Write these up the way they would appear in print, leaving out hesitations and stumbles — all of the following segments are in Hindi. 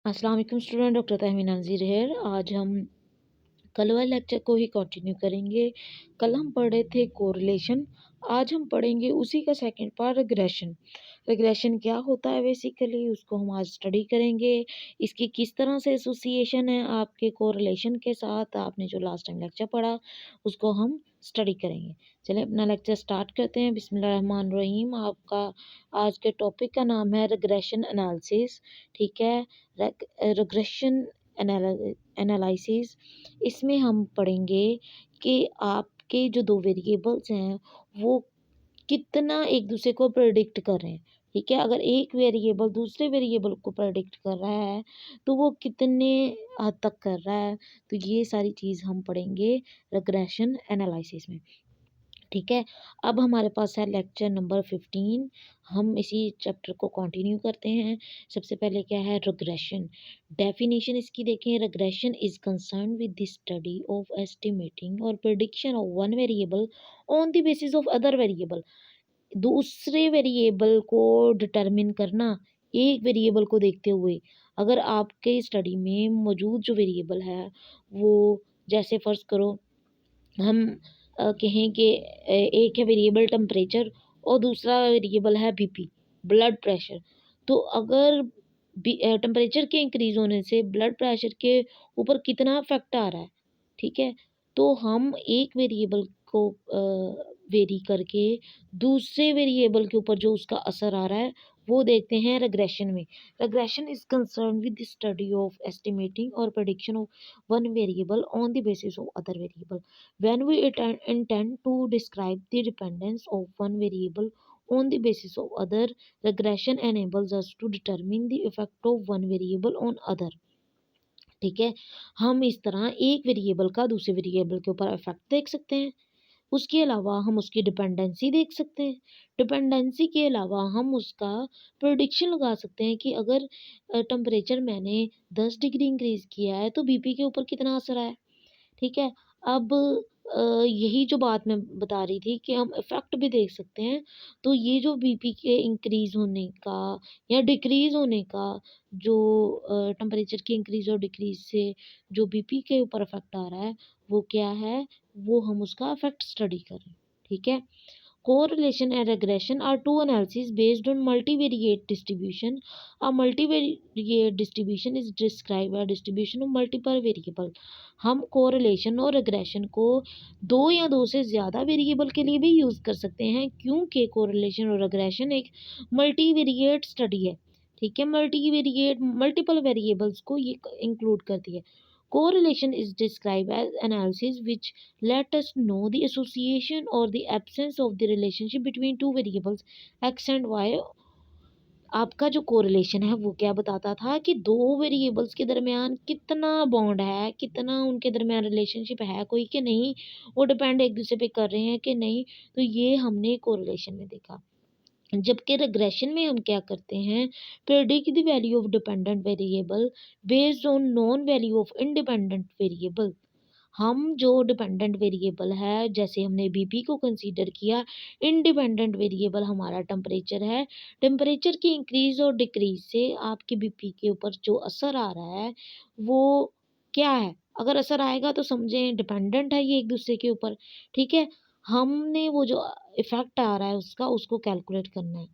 अस्सलाम वालेकुम स्टूडेंट, डॉक्टर तहमीना नज़ीर हेयर। आज हम कल वाले लेक्चर को ही कंटिन्यू करेंगे। कल हम पढ़े थे कोरिलेशन, आज हम पढ़ेंगे उसी का सेकंड पार्ट रिग्रेशन। रिग्रेशन क्या होता है बेसिकली उसको हम आज स्टडी करेंगे। इसकी किस तरह से एसोसिएशन है आपके कोरिलेशन के साथ, आपने जो लास्ट टाइम लेक्चर पढ़ा उसको हम स्टडी करेंगे। चलिए अपना लेक्चर स्टार्ट करते हैं। बिस्मिल्लाहिर्रहमानिर्रहीम। आपका आज के टॉपिक का नाम है रिग्रेशन एनालिसिस। ठीक है, रिग्रेशन एनालिसिस। इसमें हम पढ़ेंगे कि आपके जो दो वेरिएबल्स हैं वो कितना एक दूसरे को प्रेडिक्ट कर रहे हैं। ठीक है, अगर एक वेरिएबल दूसरे वेरिएबल को प्रेडिक्ट कर रहा है तो वो कितने हद तक कर रहा है। तो ये सारी चीज़ हम पढ़ेंगे रिग्रेशन एनालिसिस में। ठीक है, अब हमारे पास है लेक्चर नंबर 15। हम इसी चैप्टर को कंटिन्यू करते हैं। सबसे पहले क्या है रिग्रेशन। डेफिनेशन इसकी देखें। Regression is concern with the study of estimating और prediction of one variable on the basis of other variable. दूसरे वेरिएबल को डिटरमिन करना एक वेरिएबल को देखते हुए। अगर आपके स्टडी में मौजूद जो वेरिएबल है वो, जैसे फर्ज करो हम कहें कि एक है वेरिएबल टेम्परेचर और दूसरा वेरिएबल है बीपी, ब्लड प्रेशर। तो अगर टेम्परेचर के इंक्रीज होने से ब्लड प्रेशर के ऊपर कितना इफेक्ट आ रहा है, ठीक है, तो हम एक वेरिएबल को वेरी करके दूसरे वेरिएबल के ऊपर जो उसका असर आ रहा है वो देखते हैं रिग्रेशन में। Regression is concern with the study of estimating और prediction of one variable on the basis of other variable. When we intend to describe the dependence of one variable on the basis of other, regression enables us to determine the effect of one variable on other। ठीक है, हम इस तरह एक वेरिएबल का दूसरे वेरिएबल के ऊपर इफेक्ट देख सकते हैं। उसके अलावा हम उसकी डिपेंडेंसी देख सकते हैं। डिपेंडेंसी के अलावा हम उसका प्रोडिक्शन लगा सकते हैं कि अगर टेम्परेचर मैंने 10 डिग्री इंक्रीज किया है तो बीपी के ऊपर कितना असर आया। ठीक है, अब यही जो बात मैं बता रही थी कि हम इफ़ेक्ट भी देख सकते हैं। तो ये जो बीपी के इंक्रीज़ होने का या डिक्रीज़ होने का जो टेम्परेचर के इंक्रीज़ और डिक्रीज़ से जो बीपी के ऊपर इफ़ेक्ट आ रहा है, वो क्या है? वो हम उसका इफ़ेक्ट स्टडी कर रहे हैं। ठीक है? Correlation and regression are two analyses based on multivariate distribution. A multivariate distribution is described as distribution of multiple variable. हम correlation और regression को दो या दो से ज़्यादा वेरिएबल के लिए भी यूज़ कर सकते हैं, क्योंकि correlation और regression एक multivariate study है। ठीक है, मल्टीवेरिएट मल्टीपल वेरिएबल्स को ये इंक्लूड करती है। Correlation is described as analysis which let us know the association or the absence of the relationship between two variables x and y। आपका जो कोरिलेशन है वो क्या बताता था कि दो वेरिएबल्स के दरमियान कितना बॉन्ड है, कितना उनके दरमियान रिलेशनशिप है कोई कि नहीं, वो डिपेंड एक दूसरे पे कर रहे हैं कि नहीं। तो ये हमने कोरिलेशन में देखा। जबकि रिग्रेशन में हम क्या करते हैं, predict the value of dependent variable based on non value of independent variable. हम जो डिपेंडेंट वेरिएबल है, जैसे हमने बीपी को कंसीडर किया, इंडिपेंडेंट वेरिएबल हमारा टेम्परेचर है। टेम्परेचर की इंक्रीज और डिक्रीज से आपके बीपी के ऊपर जो असर आ रहा है वो क्या है। अगर असर आएगा तो समझें डिपेंडेंट है ये एक दूसरे के ऊपर। ठीक है, हमने वो जो इफेक्ट आ रहा है उसका उसको कैलकुलेट करना है।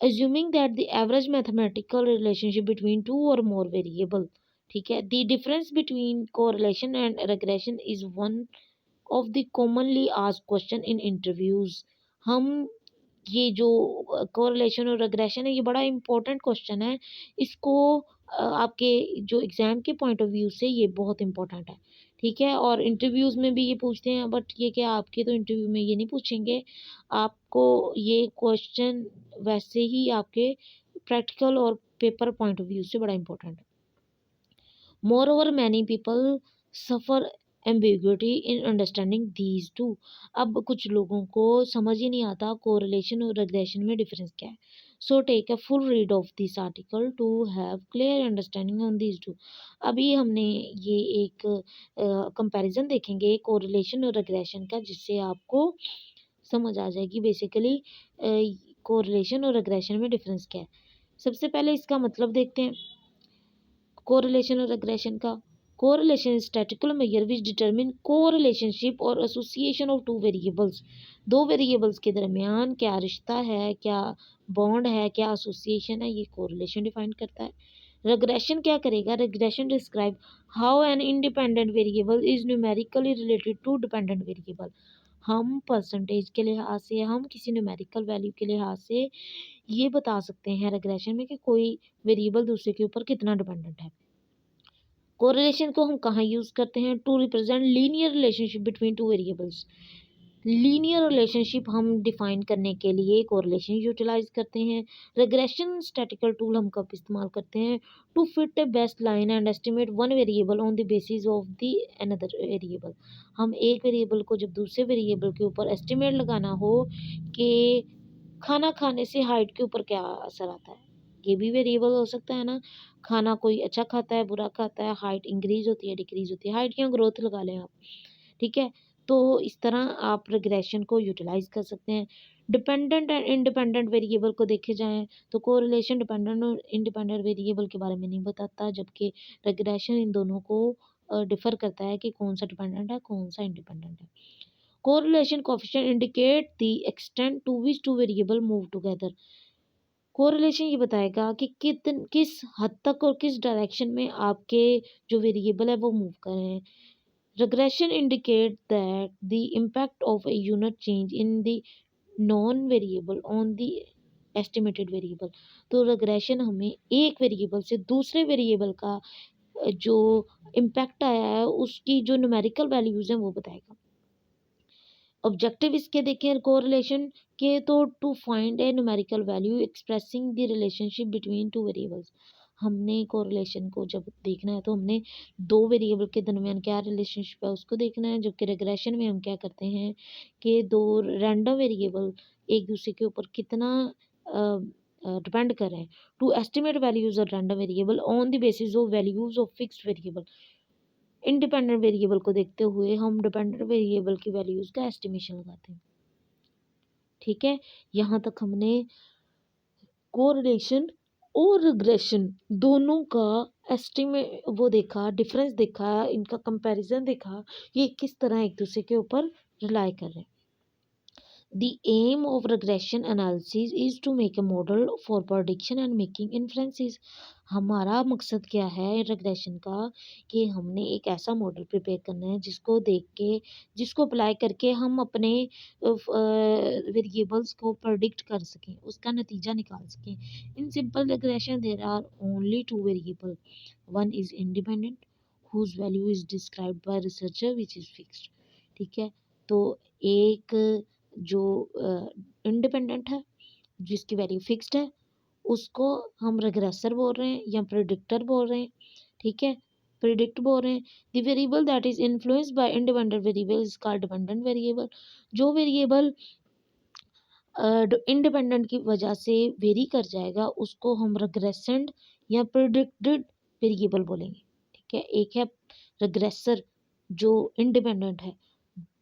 assuming that the average mathematical relationship between two or more variable। ठीक है, the difference between correlation and regression is one of the commonly asked question in interviews। हम ये जो कोरिलेशन और regression है ये बड़ा इंपॉर्टेंट क्वेश्चन है। इसको आपके जो एग्जाम के पॉइंट ऑफ व्यू से ये बहुत इंपॉर्टेंट है। ठीक है, और इंटरव्यूज में भी ये पूछते हैं, बट ये क्या आपके तो इंटरव्यू में ये नहीं पूछेंगे। आपको ये क्वेश्चन वैसे ही आपके प्रैक्टिकल और पेपर पॉइंट ऑफ व्यू से बड़ा इंपॉर्टेंट है। Moreover, many people suffer ambiguity in understanding these two। अब कुछ लोगों को समझ ही नहीं आता कोरिलेशन और रिग्रेशन में डिफरेंस क्या है। So take a full read of this article to have clear understanding on these two. अभी हमने ये एक कंपैरिजन देखेंगे कोरिलेशन और रिग्रेशन का, जिससे आपको समझ आ जाएगी बेसिकली कोरिलेशन और रिग्रेशन में डिफरेंस क्या है। सबसे पहले इसका मतलब देखते हैं। कोरिलेशन और रिग्रेशन का, correlation is statistical measure which determine correlationship और एसोसिएशन ऑफ टू वेरिएबल्स, दो वेरिएबल्स के दरमियान क्या रिश्ता है, क्या बॉन्ड है, क्या एसोसिएशन है, ये कोरिलेशन डिफाइन करता है। रिग्रेशन क्या करेगा, regression describe how an independent variable is numerically related to dependent variable, हम परसेंटेज के लिहाज से, हम किसी न्यूमेरिकल वैल्यू के लिहाज से ये बता सकते हैं रिग्रेशन में कि कोई वेरिएबल दूसरे के ऊपर कितना डिपेंडेंट है। कोरिलेशन को हम कहाँ यूज़ करते हैं, to represent linear relationship between two variables, linear relationship हम डिफाइन करने के लिए कोरिलेशन यूटिलाइज करते हैं। रिग्रेशन स्टैटिकल टूल हम कब इस्तेमाल करते हैं, to fit a best line and estimate one variable on the basis of the another variable, हम एक वेरिएबल को जब दूसरे वेरिएबल के ऊपर एस्टिमेट लगाना हो कि खाना खाने से हाइट के ऊपर क्या असर आता है, ये भी वेरिएबल हो सकता है ना, खाना कोई अच्छा खाता है, बुरा खाता है, हाइट इंक्रीज होती है, डिक्रीज होती है, हाइट या ग्रोथ लगा लें आप, ठीक है। तो इस तरह आप रिग्रेशन को यूटिलाइज कर सकते हैं। डिपेंडेंट एंड इंडिपेंडेंट वेरिएबल को देखे जाएं तो कोरिलेशन डिपेंडेंट और इंडिपेंडेंट वेरिएबल के बारे में नहीं बताता, जबकि रिग्रेशन इन दोनों को डिफर करता है कि कौन सा डिपेंडेंट है, कौन सा इंडिपेंडेंट है। Correlation coefficient indicate the extent to which two variable move together, correlation ये बताएगा कि किस हद तक और किस डायरेक्शन में आपके जो वेरिएबल है वो मूव कर रहे हैं। Regression indicate that the impact of a unit change in the known variable on the estimated variable, तो regression हमें एक वेरिएबल से दूसरे वेरिएबल का जो इम्पैक्ट आया है उसकी जो न्यूमेरिकल वैल्यूज हैं वो बताएगा। ऑब्जेक्टिव इसके देखें कोरिलेशन के, तो to find a numerical value expressing the relationship between two variables, हमने कोरिलेशन को जब देखना है तो हमने दो वेरिएबल के दरमियान क्या रिलेशनशिप है उसको देखना है, जबकि रिग्रेशन में हम क्या करते हैं कि दो रैंडम वेरिएबल एक दूसरे के ऊपर कितना डिपेंड कर रहे हैं, to estimate values of random variable on the basis of values of fixed variable, independent variable को देखते हुए हम डिपेंडेंट वेरिएबल की वैल्यूज का एस्टिमेशन लगाते हैं, ठीक है। यहाँ तक हमने कोरिलेशन और रिग्रेशन दोनों का एस्टिमेट वो देखा, डिफरेंस देखा, इनका कंपैरिजन देखा, ये किस तरह एक दूसरे के ऊपर रिलाई कर रहे हैं। The aim of regression analysis is to make a model for prediction and making inferences. हमारा मकसद क्या है regression का, कि हमने एक ऐसा मॉडल प्रिपेयर करना है जिसको देख के, जिसको अप्लाई करके हम अपने वेरिएबल्स को प्रेडिक्ट कर सकें, उसका नतीजा निकाल सकें। In simple regression there are only two variable, one is independent whose value is described by researcher which is fixed, ठीक है। तो एक जो इंडिपेंडेंट है जिसकी वैल्यू फिक्स्ड है उसको हम रिग्रेसर बोल रहे हैं या प्रिडिक्टर बोल रहे हैं, ठीक है, प्रिडिक्ट बोल रहे हैं। The variable that is influenced by independent variable is called dependent variable, जो वेरिएबल इंडिपेंडेंट की वजह से वेरी कर जाएगा उसको हम रिग्रेसेंट या प्रिडिक्टेड वेरिएबल बोलेंगे, ठीक है। एक है रिग्रेसर जो इंडिपेंडेंट है,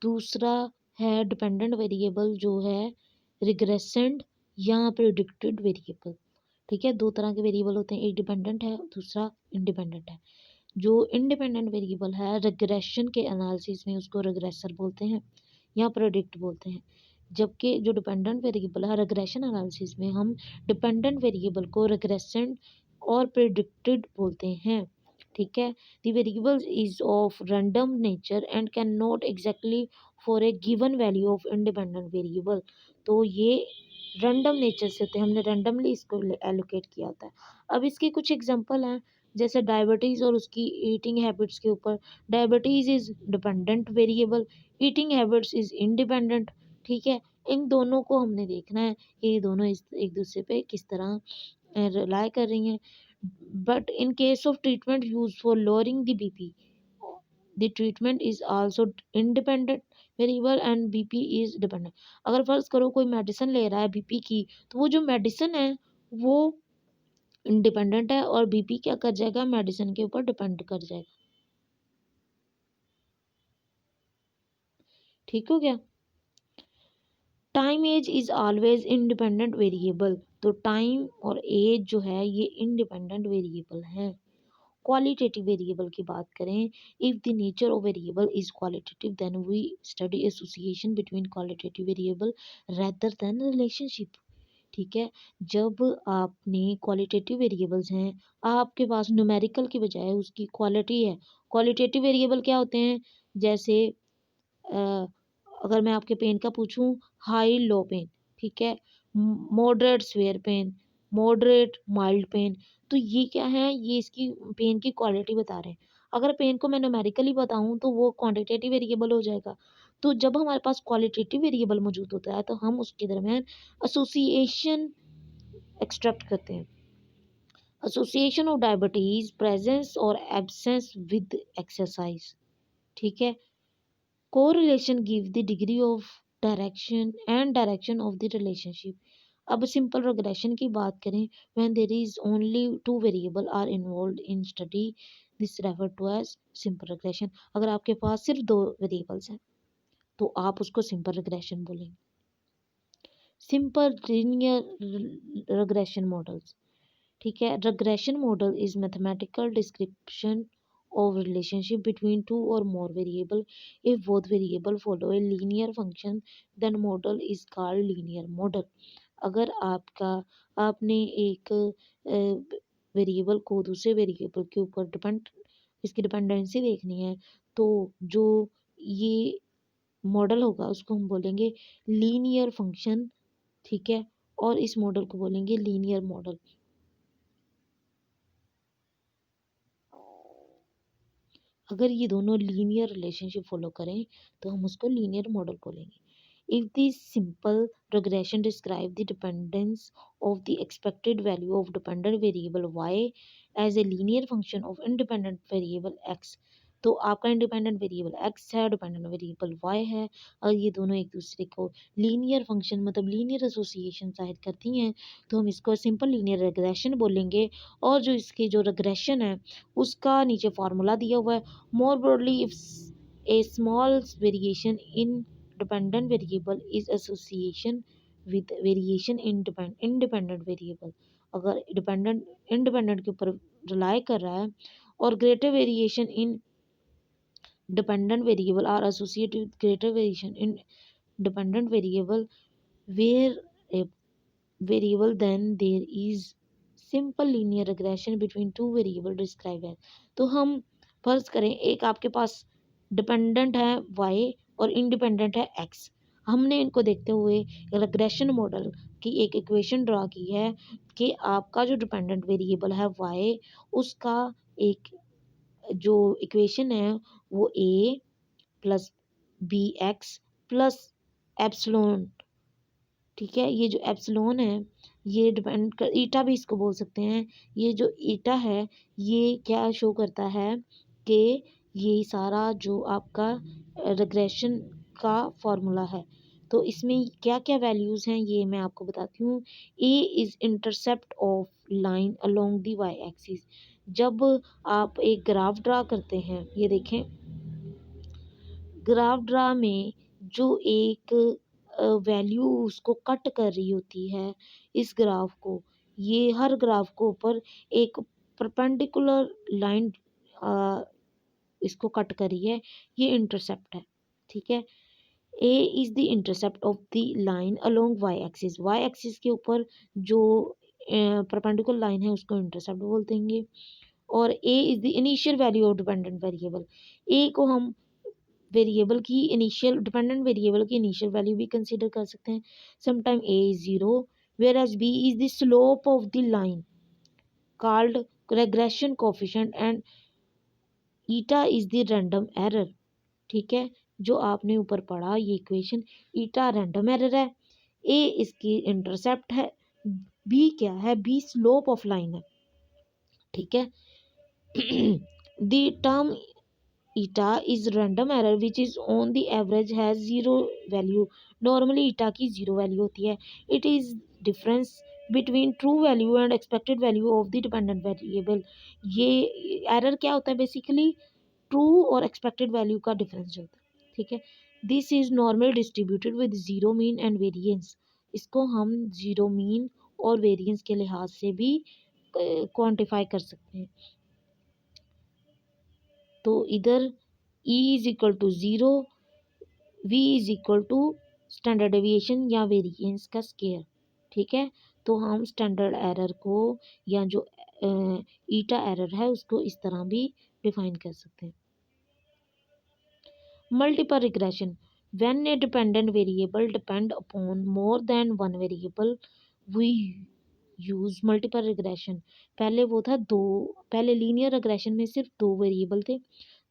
दूसरा है डिपेंडेंट वेरिएबल जो है रिग्रेसेंट या प्रिडिक्टेड वेरिएबल, ठीक है। दो तरह के वेरिएबल होते हैं, एक डिपेंडेंट है दूसरा इंडिपेंडेंट है। जो इंडिपेंडेंट वेरिएबल है रिग्रेशन के एनालिसिस में उसको रिग्रेसर बोलते हैं या प्रेडिक्ट बोलते हैं, जबकि जो डिपेंडेंट वेरिएबल है रिग्रेशन एनालिसिस में हम डिपेंडेंट वेरिएबल को रिग्रेसेंट और प्रेडिक्टेड बोलते हैं, ठीक है। The variable is of random nature and can not exactly for a given value of independent variable, तो ये रैंडम नेचर से होते हैं, हमने रैंडमली इसको एलोकेट किया होता है। अब इसके कुछ एग्जांपल हैं, जैसे डायबिटीज़ और उसकी ईटिंग हैबिट्स के ऊपर, diabetes is dependent variable, eating habits is independent, ठीक है। इन दोनों को हमने देखना है कि ये दोनों एक दूसरे पे किस तरह रिलाई कर रही हैं। But in case of treatment use for lowering the BP, the treatment is also independent variable and BP is dependent. अगर फर्ज करो कोई मेडिसिन ले रहा है बीपी की, तो वो जो मेडिसिन है वो इंडिपेंडेंट है और बीपी क्या कर जाएगा, मेडिसिन के ऊपर डिपेंड कर जाएगा, ठीक हो गया। Time age is always independent variable, तो टाइम और एज जो है ये इंडिपेंडेंट वेरिएबल है। क्वालिटेटिव वेरिएबल की बात करें, if the nature of variable is qualitative then we study association between qualitative variable rather than relationship. ठीक है, जब आपने क्वालिटेटिव वेरिएबल्स हैं, आपके पास न्यूमेरिकल की बजाय उसकी क्वालिटी है। क्वालिटेटिव वेरिएबल क्या होते हैं? जैसे अ, अगर मैं आपके पेन का पूछूं, हाई लो पेन, ठीक है, moderate severe pain, moderate mild pain, तो ये क्या है? ये इसकी पेन की क्वालिटी बता रहे हैं। अगर पेन को मैं न्यूमेरिकली बताऊं तो वो क्वांटिटेटिव वेरिएबल हो जाएगा। तो जब हमारे पास क्वालिटेटिव वेरिएबल मौजूद होता है तो हम उसके दरमियान एसोसिएशन एक्सट्रैक्ट करते हैं। एसोसिएशन ऑफ डायबिटीज प्रेजेंस और एब्सेंस विद एक्सरसाइज। ठीक है, correlation give the degree of direction of the relationship. अब सिंपल रिग्रेशन की बात करें, when there is only two variable are involved in study, this refer to as simple regression. अगर आपके पास सिर्फ दो वेरिएबल्स हैं तो आप उसको सिंपल रिग्रेशन बोलेंगे। Simple linear regression models. ठीक है, regression model is mathematical description of relationship between two or more variable. If both variable follow a linear function then model is called linear model. अगर आपने एक वेरिएबल को दूसरे वेरिएबल के ऊपर इसकी डिपेंडेंसी देखनी है तो जो ये मॉडल होगा उसको हम बोलेंगे लीनियर फंक्शन। ठीक है, और इस मॉडल को बोलेंगे लीनियर मॉडल। अगर ये दोनों लीनियर रिलेशनशिप फॉलो करें तो हम उसको लीनियर मॉडल बोलेंगे। If the simple regression describe the dependence of the expected value of dependent variable Y as a linear function of independent variable X, तो आपका इंडिपेंडेंट वेरिएबल एक्स है, डिपेंडेंट वेरिएबल वाई है, और ये दोनों एक दूसरे को लीनियर फंक्शन मतलब लीनियर एसोसिएशन जाहिर करती हैं तो हम इसको सिंपल लीनियर रिग्रेशन बोलेंगे। और जो इसकी जो रिग्रेशन है उसका नीचे फार्मूला दिया हुआ है। More broadly, if a small variation in dependent variable is association with variation in independent variable, अगर independent के ऊपर rely कर रहा है और greater variation in dependent variable are associated with greater variation in dependent variable where a variable then there is simple linear regression between two variable described as। तो हम फर्ज करें एक आपके पास डिपेंडेंट है y और इंडिपेंडेंट है x। हमने इनको देखते हुए रिग्रेशन मॉडल की एक इक्वेशन ड्रा की है कि आपका जो डिपेंडेंट वेरिएबल है y, उसका एक जो इक्वेशन है वो a plus B X plus epsilon. ठीक है, ये जो एप्सिलॉन है ये डिपेंड कर, ईटा भी इसको बोल सकते हैं। ये जो ईटा है ये क्या शो करता है कि ये सारा जो आपका रिग्रेशन का फॉर्मूला है। तो इसमें क्या क्या वैल्यूज़ हैं ये मैं आपको बताती हूँ। A is intercept of line along the Y axis. जब आप एक ग्राफ ड्रा करते हैं, ये देखें, ग्राफ ड्रा में जो एक वैल्यू उसको कट कर रही होती है इस ग्राफ को, ये हर ग्राफ को ऊपर एक परपेंडिकुलर लाइन इसको कट करी है, ये इंटरसेप्ट है। ठीक है, A is the intercept of the line along Y axis. Y axis के ऊपर जो परपेंडिकुलर लाइन है उसको इंटरसेप्ट बोल देंगे। और A is the initial value of dependent variable. A को हम वेरिएबल की इनिशियल डिपेंडेंट वेरिएबल की इनिशियल वैल्यू भी कंसीडर कर सकते हैं। Sometime A is 0 where as B is the slope of the line called regression coefficient and eta is the random error. ठीक है, जो आपने ऊपर पढ़ा ये इक्वेशन, ईटा रैंडम एरर है, ए इसकी इंटरसेप्ट है, बी क्या है, बी स्लोप ऑफ लाइन है। ठीक है, the term eta is random error which is on the average has zero value। normally eta की zero value होती है। it is difference between true value and expected value of the dependent variable। ये error क्या होता है? बेसिकली true और expected value का difference होता है। ठीक है, this is normally distributed with zero mean and variance। इसको हम zero mean और variance के लिहाज से भी क्वान्टिफाई कर सकते हैं। तो इधर E is equal to 0, V is equal to standard deviation या वेरिएंस का स्केयर। ठीक है, तो हम स्टैंडर्ड एरर को या जो ईटा एरर है उसको इस तरह भी डिफाइन कर सकते हैं। Multiple regression. When a dependent variable depend upon more than one variable, we use multiple regression. पहले वो था दो, पहले लीनियर regression में सिर्फ दो वेरिएबल थे,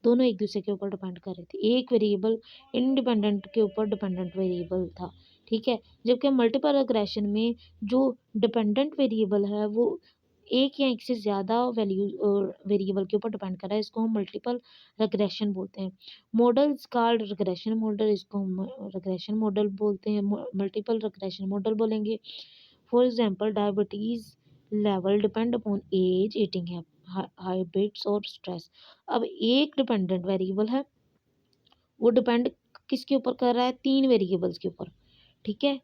दोनों एक दूसरे के ऊपर डिपेंड कर रहे थे, एक वेरिएबल इंडिपेंडेंट के ऊपर डिपेंडेंट वेरिएबल था। ठीक है, जबकि मल्टीपल रिग्रेशन में जो डिपेंडेंट वेरिएबल है वो एक या एक से ज़्यादा वेरिएबल के ऊपर डिपेंड कर रहा है, इसको हम मल्टीपल रिग्रेशन बोलते हैं। मॉडल्स कॉल्ड रिग्रेशन मॉडल, इसको हम रिग्रेशन मॉडल बोलते हैं, मल्टीपल रिग्रेशन मॉडल बोलेंगे। For example diabetes level depend upon age, eating habits और स्ट्रेस। अब एक डिपेंडेंट वेरिएबल है, वो डिपेंड किसके ऊपर कर रहा है, तीन वेरिएबल्स के ऊपर। ठीक है,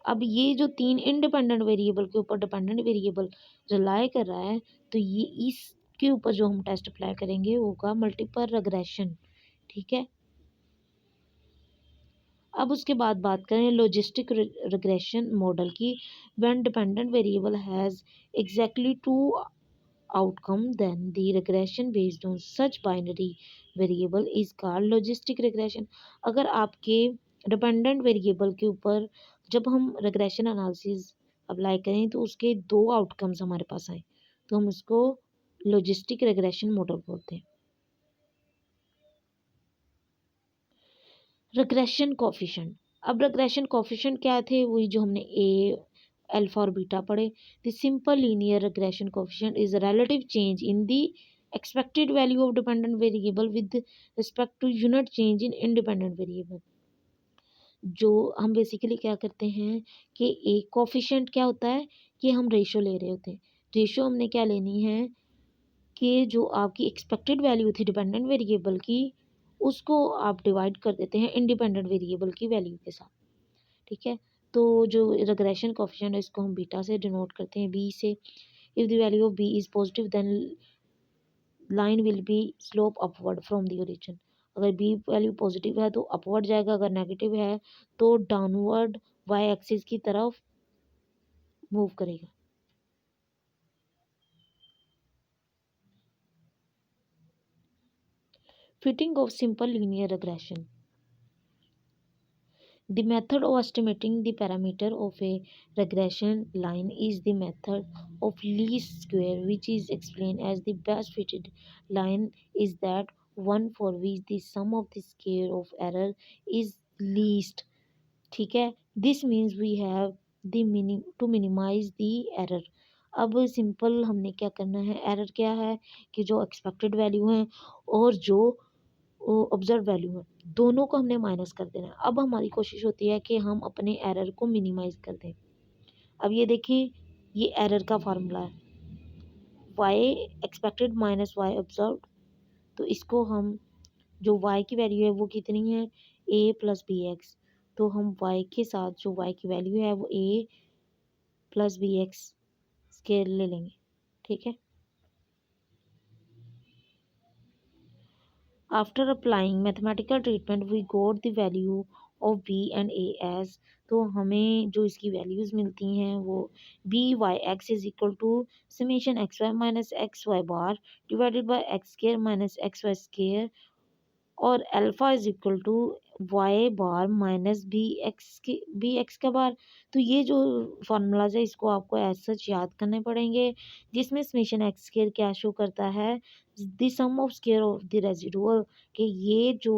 अब ये जो तीन इंडिपेंडेंट वेरिएबल के ऊपर डिपेंडेंट वेरिएबल रिलाई कर रहा है, तो ये इसके ऊपर जो हम टेस्ट अप्लाई करेंगे वो होगा मल्टीपल रिग्रेशन। ठीक है, अब उसके बाद बात करें लॉजिस्टिक रिग्रेशन मॉडल की। When dependent variable has exactly two outcome, then the regression based on such binary variable is called logistic regression। अगर आपके डिपेंडेंट वेरिएबल के ऊपर जब हम regression एनालिसिस अप्लाई करें तो उसके दो आउटकम्स हमारे पास आए, तो हम उसको लॉजिस्टिक regression मॉडल बोलते हैं। regression coefficient, अब regression coefficient क्या थे, वही जो हमने ए अल्फा और बीटा पढ़े। The simple linear regression coefficient is relative change in the expected value of dependent variable with respect to unit change in independent variable। जो हम बेसिकली क्या करते हैं कि एक कोएफिशिएंट क्या होता है कि हम रेशो ले रहे होते हैं, रेशो हमने क्या लेनी है कि जो आपकी एक्सपेक्टेड वैल्यू थी डिपेंडेंट वेरिएबल की, उसको आप डिवाइड कर देते हैं इंडिपेंडेंट वेरिएबल की वैल्यू के साथ। ठीक है, तो जो रिग्रेशन कोएफिशिएंट है इसको हम बीटा से डिनोट करते हैं, बी से। If the value of B is positive then line will be slope upward from the origin. अगर बी वैल्यू पॉजिटिव है तो अपवर्ड जाएगा, अगर नेगेटिव है तो डाउनवर्ड वाई एक्सिस की तरफ मूव करेगा। Fitting of simple linear regression. The method of estimating the parameter of a regression line is the method of least square, which is explained as the best fitted line is that one for which the sum of the square of error is least। ठीक है, this means we have the to minimize the error। अब सिंपल हमने क्या करना है, एरर क्या है कि जो एक्सपेक्टेड वैल्यू है और जो ऑब्जर्व वैल्यू है दोनों को हमने माइनस कर देना है। अब हमारी कोशिश होती है कि हम अपने एरर को मिनिमाइज कर दें। अब ये देखिए, ये एरर का फार्मूला है, Y expected minus Y observe. तो इसको हम जो वाई की वैल्यू है वो कितनी है, ए प्लस बी एक्स, तो हम वाई के साथ जो वाई की वैल्यू है वो a plus B x scale ले लेंगे। ठीक है, after applying mathematical treatment we got the value of b and a as. तो हमें जो इसकी वैल्यूज़ मिलती हैं वो b y x is equal to summation x y minus x y bar divided by x square minus x y square, और alpha is equal to y bar minus b x का बार। तो ये जो फार्मूलाज है इसको आपको एज सच याद करने पड़ेंगे, जिसमें समेशन एक्स स्केयर क्या शो करता है, the sum of square of the residual, कि ये जो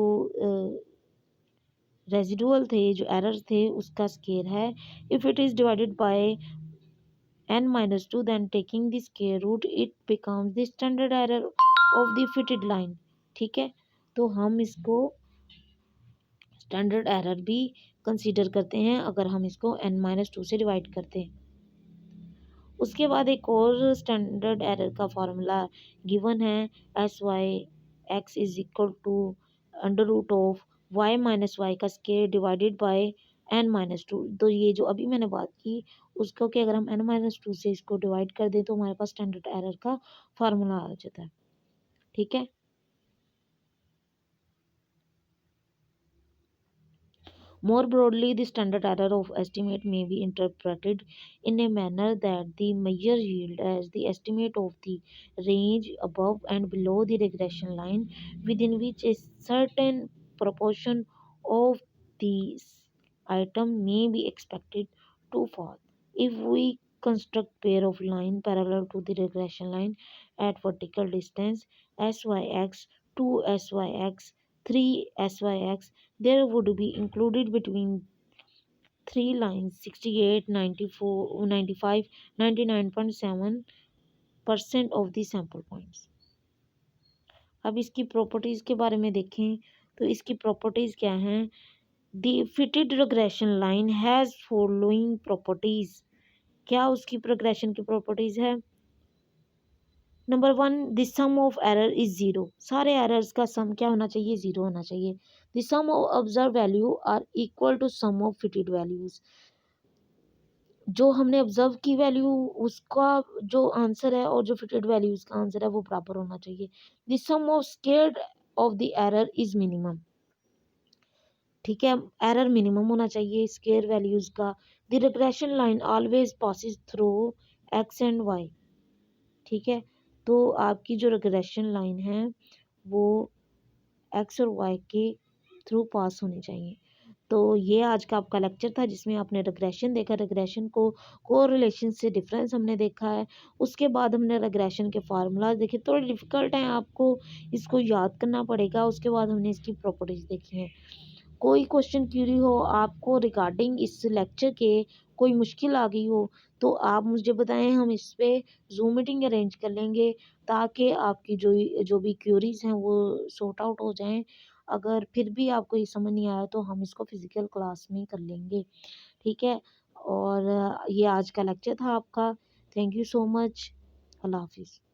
रेजिडुअल थे, जो एरर थे उसका स्केयर है। If it is divided by n minus 2 then taking the square root it becomes the standard error of the fitted line। ठीक है, तो हम इसको स्टैंडर्ड एरर भी कंसीडर करते हैं अगर हम इसको n माइनस 2 से डिवाइड करते हैं। उसके बाद एक और स्टैंडर्ड एरर का फार्मूला गिवन है, s y x is equal to under root of y minus y का square divided by n minus 2। तो ये जो अभी मैंने बात की उसको कि अगर हम n माइनस 2 से इसको डिवाइड कर दें तो हमारे पास स्टैंडर्ड एरर का फार्मूला आ जाता है। ठीक है। More broadly, the standard error of estimate may be interpreted in a manner that the measure yield as the estimate of the range above and below the regression line within which a certain proportion of the item may be expected to fall. If we construct pair of line parallel to the regression line at vertical distance syx, 2 syx, 3 syx, there would be included between three lines 68, 94, 95, 99.7% of the sample points. अब इसकी प्रॉपर्टीज के बारे में देखें तो इसकी प्रॉपर्टीज क्या हैं। The fitted regression line has following properties. क्या उसकी प्रोग्रेशन की प्रॉपर्टीज है। Number 1, the sum of error is zero. सारे एरर्स का सम क्या होना चाहिए, जीरो होना चाहिए। The sum of observe value are equal to sum of fitted values. जो हमने ऑब्जर्व की वैल्यू उसका जो आंसर है और जो फिटेड वैल्यूज का आंसर है वो बराबर होना चाहिए। The sum of squared of the error is minimum. ठीक है, एरर मिनिमम होना चाहिए स्क्वायर वैल्यूज का। The regression line always passes through X and Y. ठीक है, तो आपकी जो रिग्रेशन लाइन है वो एक्स और वाई के थ्रू पास होनी चाहिए। तो ये आज का आपका लेक्चर था जिसमें आपने रिग्रेशन देखा, रिग्रेशन को कोरिलेशन से डिफरेंस हमने देखा है। उसके बाद हमने रिग्रेशन के फार्मूलाज देखे, थोड़े डिफिकल्ट हैं, आपको इसको याद करना पड़ेगा। उसके बाद हमने इसकी प्रॉपर्टीज देखी हैं। कोई क्वेश्चन क्यूरी हो आपको रिगार्डिंग इस लेक्चर के, कोई मुश्किल आ गई हो तो आप मुझे बताएं, हम इस पे जूम मीटिंग अरेंज कर लेंगे ताकि आपकी जो भी क्यूरीज हैं वो सॉर्ट आउट हो जाएं। अगर फिर भी आपको ये समझ नहीं आया तो हम इसको फिजिकल क्लास में कर लेंगे। ठीक है, और ये आज का लेक्चर था आपका। Thank you so much. अल्लाह हाफिज़।